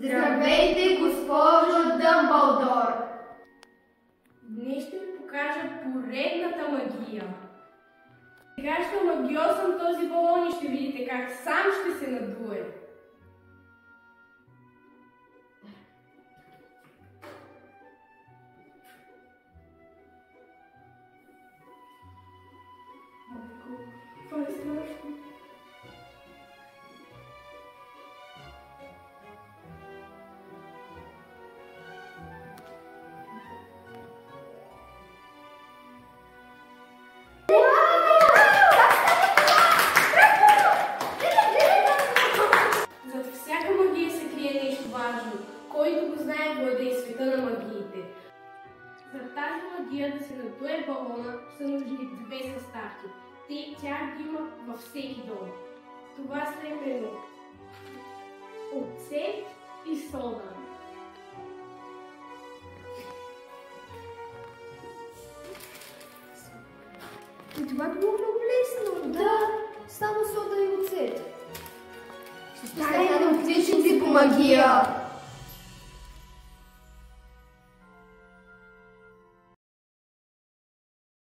Здравейте, госпожо Дъмбълдор! Днес ще ви покажа поредната магия. Сега ще магиосам този балон и ще видите как сам ще се надуе. Това е страшно. Зад всяка магия се крие нещо важно. Който го знае, владее света на магиите. За тази магия да се надуе балона са нужни две съставки. Тях ги има във всеки дом. Това са именно оцет и сода. И това било много лесно. Да, само сода и оцет. Ще стане отличници по магия.